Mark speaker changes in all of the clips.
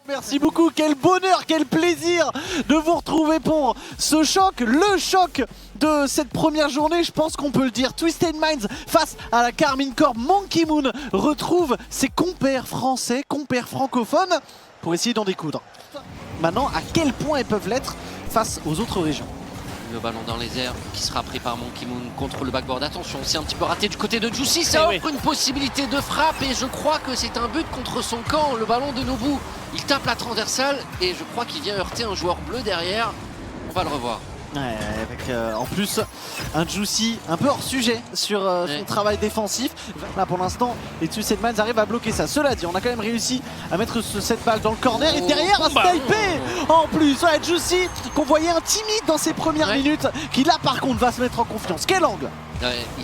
Speaker 1: Merci beaucoup, quel bonheur, quel plaisir de vous retrouver pour ce choc, le choc de cette première journée, je pense qu'on peut le dire. Twisted Minds face à la Karmine Corp. Monkey Moon retrouve ses compères français, compères francophones pour essayer d'en découdre. Maintenant, à quel point ils peuvent l'être face aux autres régions?
Speaker 2: Le ballon dans les airs qui sera pris par Monkey Moon contre le backboard. Attention, c'est un petit peu raté du côté de Juicy. Ça offre une possibilité de frappe et je crois que c'est un but contre son camp. Le ballon de Nobu, il tape la transversale et je crois qu'il vient heurter un joueur bleu derrière. On va le revoir.
Speaker 1: Ouais, avec en plus un Juicy un peu hors sujet sur son travail défensif. Là pour l'instant, les Twisted Minds arrivent à bloquer ça. Cela dit, on a quand même réussi à mettre cette balle dans le corner et derrière un sniper en plus. Ouais, Juicy qu'on voyait intimide dans ses premières minutes, qui là par contre va se mettre en confiance. Quel angle!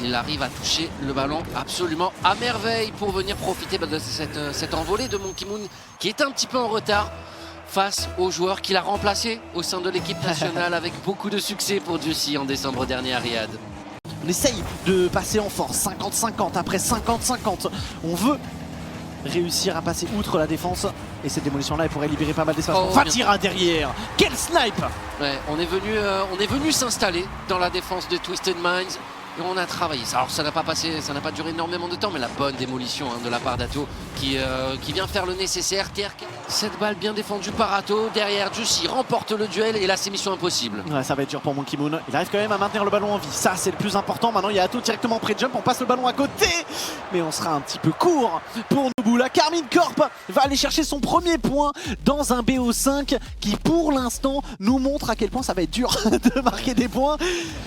Speaker 2: Il arrive à toucher le ballon absolument à merveille pour venir profiter de cette envolée de Monkey Moon qui est un petit peu en retard face aux joueurs qu'il a remplacés au sein de l'équipe nationale avec beaucoup de succès pour Juicy en décembre dernier à Riyad.
Speaker 1: On essaye de passer en force, 50-50, après 50-50. On veut réussir à passer outre la défense et cette démolition là elle pourrait libérer pas mal d'espace. Vatira derrière, quel snipe!
Speaker 2: Ouais, on est venu s'installer dans la défense de Twisted Minds. Et on a travaillé. Alors ça n'a pas passé, ça n'a pas duré énormément de temps, mais la bonne démolition de la part d'Ato qui vient faire le nécessaire. TRK, cette balle bien défendue par Ato. Derrière, Juicy remporte le duel et là c'est mission impossible.
Speaker 1: Ouais, ça va être dur pour Monkey Moon. Il arrive quand même à maintenir le ballon en vie. Ça c'est le plus important. Maintenant il y a Ato directement pré-jump. On passe le ballon à côté. Mais on sera un petit peu court pour Nobu. La Karmine Corp va aller chercher son premier point dans un BO5 qui pour l'instant nous montre à quel point ça va être dur de marquer des points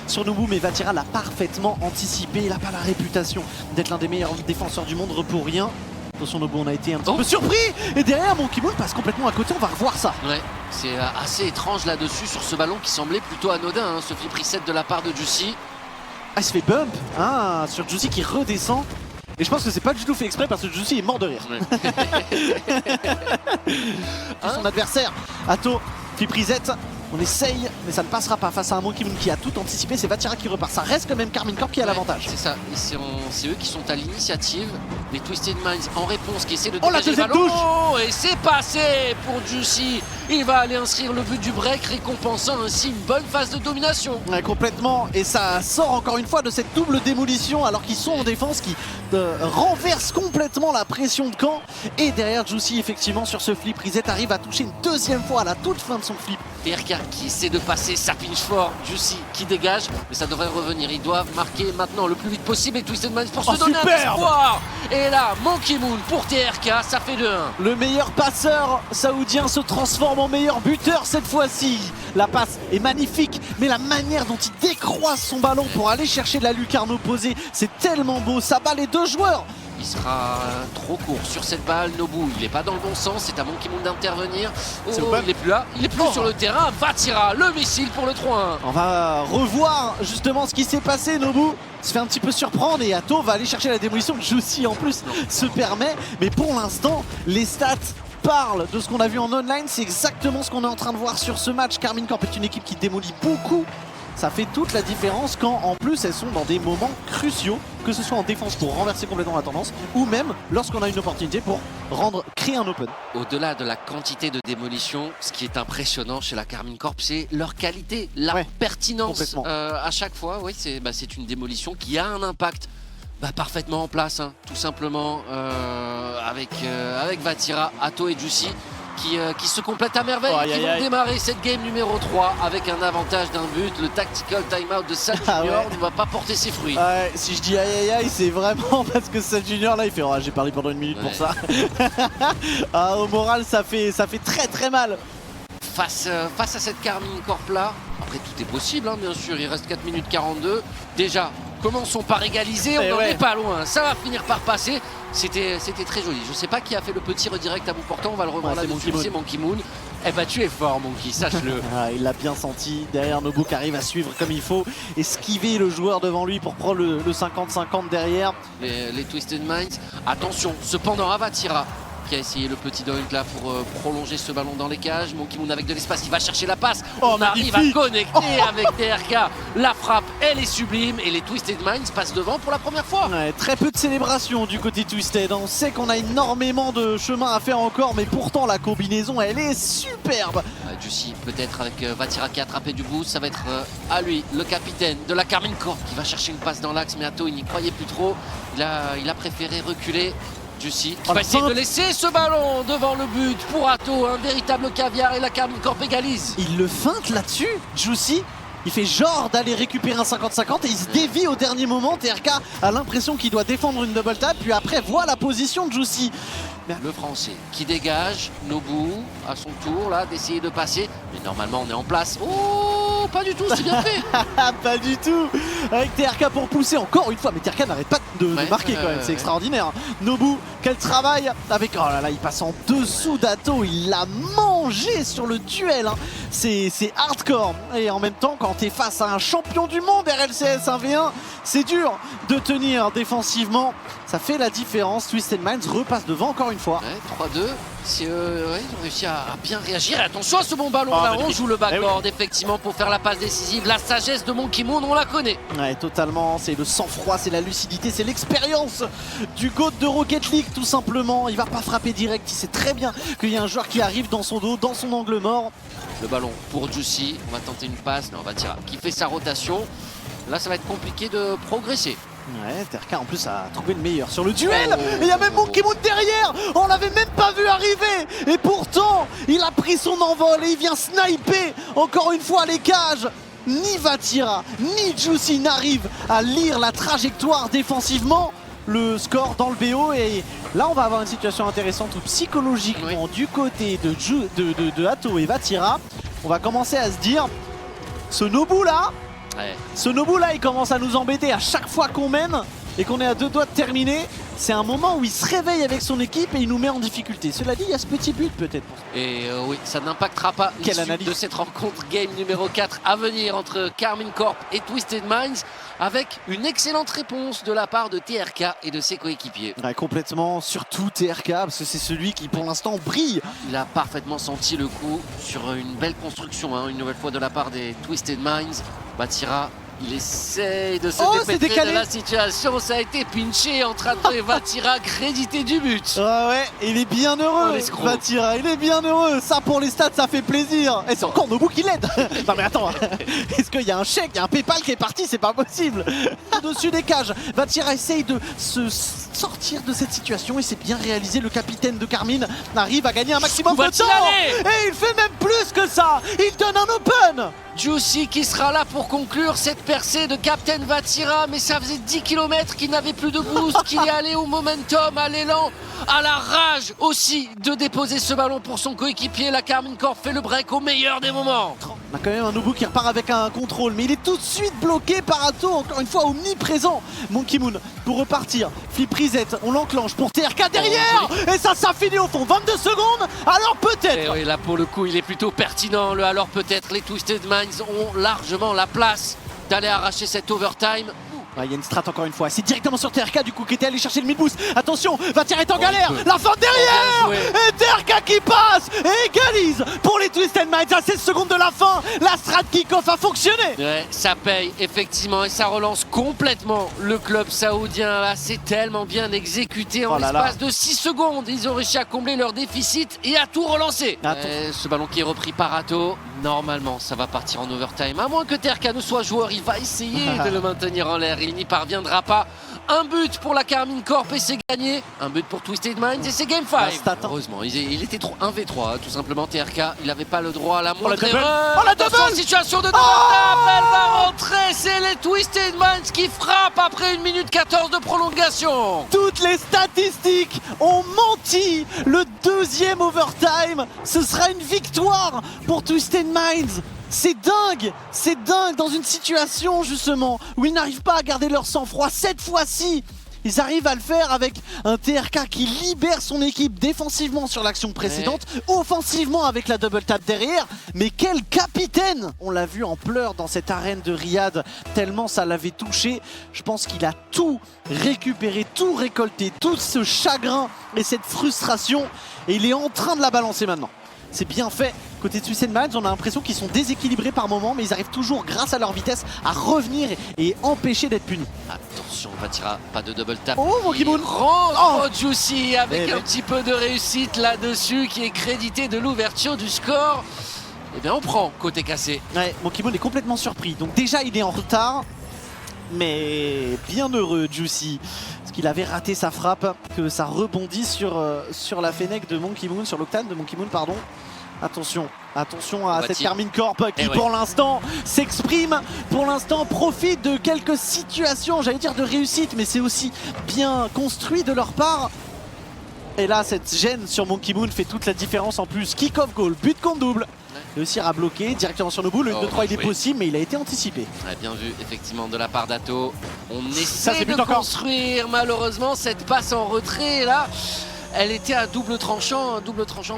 Speaker 1: sur Nobu. Mais Vatira l'a parfaitement anticipé, il n'a pas la réputation d'être l'un des meilleurs défenseurs du monde pour rien. Attention Nobu, on a été un petit peu surpris et derrière Monkey Moon passe complètement à côté, on va revoir ça.
Speaker 2: Ouais, c'est assez étrange là-dessus sur ce ballon qui semblait plutôt anodin, ce flip reset de la part de Juicy.
Speaker 1: Ah, il se fait bump sur Juicy qui redescend. Et je pense que c'est pas du tout fait exprès parce que Juicy est mort de rire. Son adversaire, Ato, flip reset. On essaye, mais ça ne passera pas face à un Monkey Moon qui a tout anticipé. C'est Vatira qui repart. Ça reste quand même Karmine Corp qui a l'avantage.
Speaker 2: C'est ça, c'est eux qui sont à l'initiative. Les Twisted Minds en réponse qui essaient de
Speaker 1: la deuxième touche.
Speaker 2: Et c'est passé pour Juicy. Il va aller inscrire le but du break, récompensant ainsi une bonne phase de domination.
Speaker 1: Ouais, complètement. Et ça sort encore une fois de cette double démolition alors qu'ils sont en défense qui renverse complètement la pression de camp. Et derrière Juicy effectivement sur ce flip reset arrive à toucher une deuxième fois à la toute fin de son flip.
Speaker 2: TRK qui essaie de passer, ça pinche fort, Juicy qui dégage, mais ça devrait revenir. Ils doivent marquer maintenant le plus vite possible et Twisted Minds pour se donner un espoir. Et là, Monkey Moon pour TRK, ça fait 2-1.
Speaker 1: Le meilleur passeur saoudien se transforme en meilleur buteur cette fois-ci. La passe est magnifique, mais la manière dont il décroise son ballon pour aller chercher de la lucarne opposée, c'est tellement beau, ça bat les deux joueurs.
Speaker 2: Il sera trop court sur cette balle. Nobu, il n'est pas dans le bon sens. C'est à Monkey Moon d'intervenir. Il n'est plus là. Il est plus sur le terrain. Vatira, le missile pour le 3-1.
Speaker 1: On va revoir justement ce qui s'est passé. Nobu se fait un petit peu surprendre et Ato va aller chercher la démolition. Juicy en plus se permet. Mais pour l'instant, les stats parlent de ce qu'on a vu en online. C'est exactement ce qu'on est en train de voir sur ce match. Karmine Corp est une équipe qui démolit beaucoup. Ça fait toute la différence quand en plus elles sont dans des moments cruciaux, que ce soit en défense pour renverser complètement la tendance ou même lorsqu'on a une opportunité pour créer un open.
Speaker 2: Au-delà de la quantité de démolition, ce qui est impressionnant chez la Karmine Corp, c'est leur qualité, la pertinence à chaque fois. Oui, c'est une démolition qui a un impact parfaitement en place, tout simplement avec Vatira, Ato et Juicy. Qui se complètent à merveille, qui vont démarrer cette game numéro 3 avec un avantage d'un but. Le tactical timeout de Sal Junior ne va pas porter ses fruits.
Speaker 1: Si je dis aïe aïe aïe, c'est vraiment parce que Sal Junior là il fait j'ai parlé pendant une minute pour ça. Au moral ça fait très très mal.
Speaker 2: Face à cette Karmine Corp là, après tout est possible bien sûr, il reste 4 minutes 42. Déjà, commençons par égaliser, on n'en est pas loin, ça va finir par passer. C'était très joli. Je sais pas qui a fait le petit redirect à bout portant, on va le revoir là-dessus, c'est Monkey Moon. Eh ben tu es fort Monkey, sache-le.
Speaker 1: Il l'a bien senti, derrière Nobu qui arrive à suivre comme il faut, esquiver le joueur devant lui pour prendre le 50-50 derrière.
Speaker 2: Les Twisted Minds, attention, cependant à Vatira, qui a essayé le petit dunk là pour prolonger ce ballon dans les cages. Monkey Moon avec de l'espace, il va chercher la passe. On arrive à connecter avec TRK. La frappe, elle est sublime et les Twisted Minds passent devant pour la première fois.
Speaker 1: Ouais, très peu de célébration du côté Twisted. On sait qu'on a énormément de chemin à faire encore, mais pourtant la combinaison, elle est superbe.
Speaker 2: Juicy peut-être avec Vatira qui a attrapé du boost. Ça va être à lui, le capitaine de la Karmine Corp, qui va chercher une passe dans l'axe. Mais Atto, il n'y croyait plus trop. Il a préféré reculer. Juicy qui va essayer de laisser ce ballon devant le but pour Atto. Un véritable caviar et la Karmine Corp égalise.
Speaker 1: Il le feinte là-dessus, Juicy. Il fait genre d'aller récupérer un 50-50 et il se dévie au dernier moment. TRK a l'impression qu'il doit défendre une double tap, puis après voit la position de Juicy.
Speaker 2: Le français qui dégage, Nobu à son tour là d'essayer de passer, mais normalement on est en place. Oh, pas du tout, c'est bien fait.
Speaker 1: Pas du tout. Avec TRK pour pousser encore une fois, mais TRK n'arrête pas de marquer quand même, c'est extraordinaire. Nobu, quel travail avec, oh là là, il passe en dessous d'Atto, il l'a mangé sur le duel, hein. C'est hardcore. Et en même temps, quand t'es face à un champion du monde RLCS 1v1, c'est dur de tenir défensivement. Ça fait la différence. Twisted Minds repasse devant encore une fois.
Speaker 2: Ouais, 3-2. Ils ont réussi à bien réagir. Et attention à ce bon ballon là, on joue le backboard effectivement pour faire la passe décisive. La sagesse de Monkey Moon, on la connaît.
Speaker 1: Ouais, totalement. C'est le sang-froid, c'est la lucidité, c'est l'expérience du GOAT de Rocket League tout simplement. Il va pas frapper direct. Il sait très bien qu'il y a un joueur qui arrive dans son dos, dans son angle mort.
Speaker 2: Le ballon pour Juicy. On va tenter une passe. Non, Vatira qui fait sa rotation. Là, ça va être compliqué de progresser.
Speaker 1: Ouais, TRK en plus a trouvé le meilleur sur le duel. Et il y a même Monkey Moon derrière. On l'avait même pas vu arriver. Et pourtant, il a pris son envol et il vient sniper encore une fois les cages. Ni Vatira, ni Juicy n'arrivent à lire la trajectoire défensivement. Le score dans le BO et là on va avoir une situation intéressante où psychologiquement du côté de Atto et Vatira, on va commencer à se dire ce Nobu là. Ce Nobu là il commence à nous embêter à chaque fois qu'on mène et qu'on est à 2 doigts de terminer. C'est un moment où il se réveille avec son équipe et il nous met en difficulté. Cela dit, il y a ce petit but peut-être.
Speaker 2: Et oui, ça n'impactera pas l'issue de cette rencontre game numéro 4 à venir entre Karmine Corp et Twisted Minds, avec une excellente réponse de la part de TRK et de ses coéquipiers.
Speaker 1: Ouais, complètement, surtout TRK, parce que c'est celui qui pour l'instant brille.
Speaker 2: Il a parfaitement senti le coup sur une belle construction, hein, une nouvelle fois de la part des Twisted Minds. Vatira, il essaye de se dépêtrer de la situation. Ça a été pinché entre Atto et Vatira, crédité du but.
Speaker 1: Ouais, il est bien heureux, Vatira, il est bien heureux. Ça pour les stats, ça fait plaisir. Et c'est encore Nobu qui l'aide. Non mais attends, est-ce qu'il y a un chèque, il y a un PayPal qui est parti? C'est pas possible. Au-dessus des cages, Vatira essaye de se sortir de cette situation et c'est bien réalisé. Le capitaine de Karmine arrive à gagner un maximum de temps. Et il fait même plus que ça. Il donne un open.
Speaker 2: Juicy qui sera là pour conclure cette percée de Captain Vatira, mais ça faisait 10 km qu'il n'avait plus de boost, qu'il est allé au momentum, à l'élan, à la rage aussi de déposer ce ballon pour son coéquipier. La Karmine Corp fait le break au meilleur des moments.
Speaker 1: On a quand même un Nobu qui repart avec un contrôle, mais il est tout de suite bloqué par Atto, encore une fois omniprésent. Monkey Moon pour repartir, flip reset, on l'enclenche pour TRK derrière. Et ça finit au fond, 22 secondes, alors peut-être.
Speaker 2: Oui, là pour le coup il est plutôt pertinent, le alors peut-être. Les Twisted Minds ont largement la place d'aller arracher cet overtime.
Speaker 1: Il y a une strat encore une fois, c'est directement sur TRK du coup qui était allé chercher le mid-boost. Attention, Vatira est en galère, la fin derrière. Et TRK qui passe et égalise pour les Twisted Minds à 16 secondes de la fin. La strat kick-off a fonctionné.
Speaker 2: Ouais, ça paye effectivement et ça relance complètement le club saoudien. Là, c'est tellement bien exécuté en l'espace de 6 secondes. Ils ont réussi à combler leur déficit et à tout relancer. Ce ballon qui est repris par Atto, normalement ça va partir en overtime. À moins que TRK ne soit joueur, il va essayer de le maintenir en l'air. Il n'y parviendra pas. Un but pour la Karmine Corp et c'est gagné. Un but pour Twisted Minds et c'est Game 5. Heureusement, il était 1v3 tout simplement. TRK, il n'avait pas le droit à la moindre erreur.
Speaker 1: La double
Speaker 2: situation de double tap, elle va rentrer. C'est les Twisted Minds qui frappent après 1 minute 14 de prolongation.
Speaker 1: Toutes les statistiques ont menti. Le deuxième overtime, ce sera une victoire pour Twisted Minds. C'est dingue dans une situation justement où ils n'arrivent pas à garder leur sang-froid. Cette fois-ci, Ils arrivent à le faire avec un TRK qui libère son équipe défensivement sur l'action précédente, offensivement avec la double tap derrière. Mais quel capitaine! On l'a vu en pleurs dans cette arène de Riyad, tellement ça l'avait touché. Je pense qu'il a tout récupéré, tout récolté, tout ce chagrin et cette frustration. Et il est en train de la balancer maintenant. C'est bien fait. Côté de Suicide Minds, on a l'impression qu'ils sont déséquilibrés par moment, mais ils arrivent toujours, grâce à leur vitesse, à revenir et empêcher d'être punis.
Speaker 2: Attention, Vatira, pas de double tap.
Speaker 1: Oh, Monkey Moon!
Speaker 2: Juicy avec un petit peu de réussite là-dessus qui est crédité de l'ouverture du score. Eh bien, on prend côté cassé.
Speaker 1: Ouais, Monkey Moon est complètement surpris. Donc déjà, il est en retard, mais bien heureux, Juicy. Parce qu'il avait raté sa frappe, que ça rebondit sur la Fennec de Monkey Moon, sur l'Octane de Monkey Moon, pardon. Attention, attention à cette Carmine Corp qui pour l'instant s'exprime, pour l'instant profite de quelques situations, j'allais dire de réussite, mais c'est aussi bien construit de leur part. Et là, cette gêne sur Monkey Moon fait toute la différence en plus. Kick-off goal, but contre double. Réussir à bloquer directement sur Nobu, le 1-2-3 il est possible, mais il a été anticipé.
Speaker 2: Ouais, bien vu, effectivement, de la part d'Ato. On essaie de construire, malheureusement, cette passe en retrait là. Elle était à double tranchant,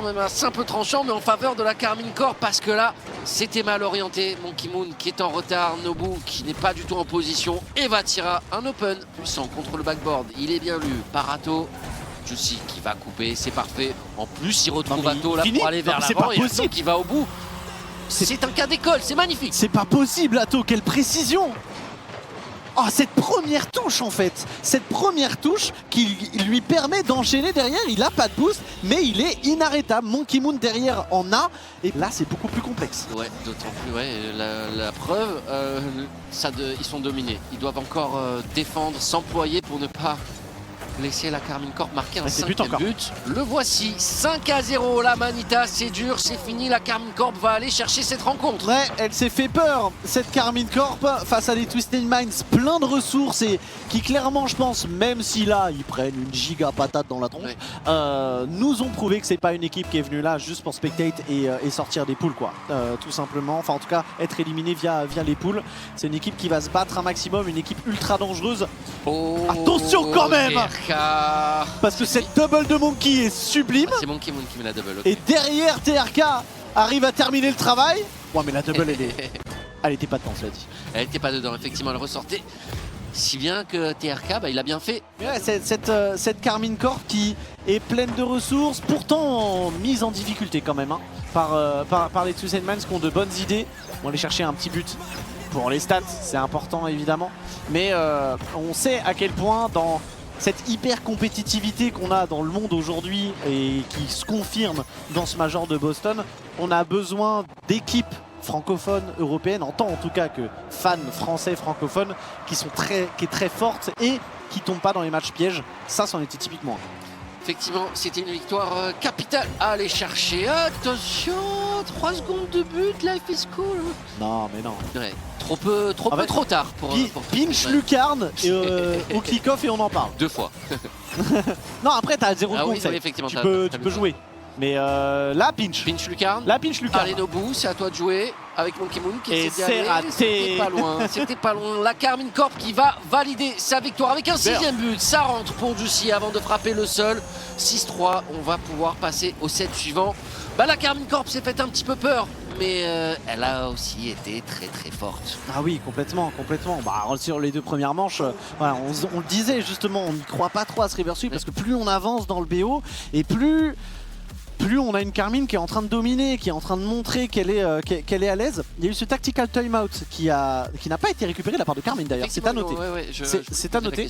Speaker 2: même à simple tranchant, mais en faveur de la Carmine Corp parce que là, c'était mal orienté. Monkey Moon qui est en retard, Nobu qui n'est pas du tout en position et Vatira, un open puissant contre le backboard. Il est bien lu par Ato. Juicy qui va couper, c'est parfait. En plus, il retrouve Ato là pour aller vers l'avant et Ato qui va au bout. C'est un cas d'école, c'est magnifique.
Speaker 1: C'est pas possible, Ato, quelle précision! Oh, cette première touche en fait, cette première touche qui lui permet d'enchaîner derrière, il a pas de boost, mais il est inarrêtable. Monkey Moon derrière en a, et là c'est beaucoup plus complexe.
Speaker 2: Ouais, d'autant plus, ouais, la preuve, ils sont dominés. Ils doivent encore défendre, s'employer pour ne pas laisser la Carmine Corp marquer un 5e but. Le voici, 5-0, la Manita, c'est dur, c'est fini, la Carmine Corp va aller chercher cette rencontre.
Speaker 1: Ouais, elle s'est fait peur, cette Carmine Corp, face à des Twisted Minds plein de ressources et qui clairement, je pense, même si là, ils prennent une giga patate dans la tronche, nous ont prouvé que c'est pas une équipe qui est venue là juste pour spectate et sortir des poules, quoi. Tout simplement, enfin en tout cas, être éliminé via les poules. C'est une équipe qui va se battre un maximum, une équipe ultra dangereuse. Attention quand même! Parce que cette double de Monkey est sublime.
Speaker 2: C'est Monkey Moon qui met la double.
Speaker 1: Et derrière, TRK arrive à terminer le travail. Ouais, mais la double, elle était pas dedans, cela dit.
Speaker 2: Elle était pas dedans, effectivement, elle ressortait. Si bien que TRK, il a bien fait.
Speaker 1: Ouais, cette Carmine Corp qui est pleine de ressources, pourtant mise en difficulté quand même, hein, par les Twisted Minds qui ont de bonnes idées. On va aller chercher un petit but pour les stats, c'est important évidemment. Mais on sait à quel point dans cette hyper compétitivité qu'on a dans le monde aujourd'hui et qui se confirme dans ce Major de Boston, on a besoin d'équipes francophones, européennes, en tant en tout cas que fans français francophones, qui est très forte et qui tombent pas dans les matchs pièges. Ça, c'en était typiquement.
Speaker 2: Effectivement, c'était une victoire capitale à aller chercher. Attention, 3 secondes de but, life is cool.
Speaker 1: Non, mais non.
Speaker 2: Ouais, trop tard pour
Speaker 1: pinch lucarne au kick-off et on en parle.
Speaker 2: 2 fois.
Speaker 1: Non, après, t'as 0 secondes.
Speaker 2: Oui, effectivement,
Speaker 1: tu peux jouer. Mais là, pinch.
Speaker 2: Pinch lucarne.
Speaker 1: Là, pinch lucarne.
Speaker 2: Allez, Nobu, c'est à toi de jouer avec Monkey Moon qui
Speaker 1: et c'est raté.
Speaker 2: C'était pas loin. C'était pas loin. La Carmine Corp qui va valider sa victoire avec un 6e but. Ça rentre pour Juicy avant de frapper le sol. 6-3. On va pouvoir passer au set suivant. La Carmine Corp s'est fait un petit peu peur, mais elle a aussi été très forte.
Speaker 1: Ah oui, complètement. Sur les 2 premières manches, voilà, on le disait justement, on n'y croit pas trop à ce reverse sweep parce que plus on avance dans le BO et plus on a une Carmine qui est en train de dominer, qui est en train de montrer qu'elle est à l'aise. Il y a eu ce tactical timeout qui n'a pas été récupéré de la part de Carmine d'ailleurs, c'est à noter.
Speaker 2: C'est à noter.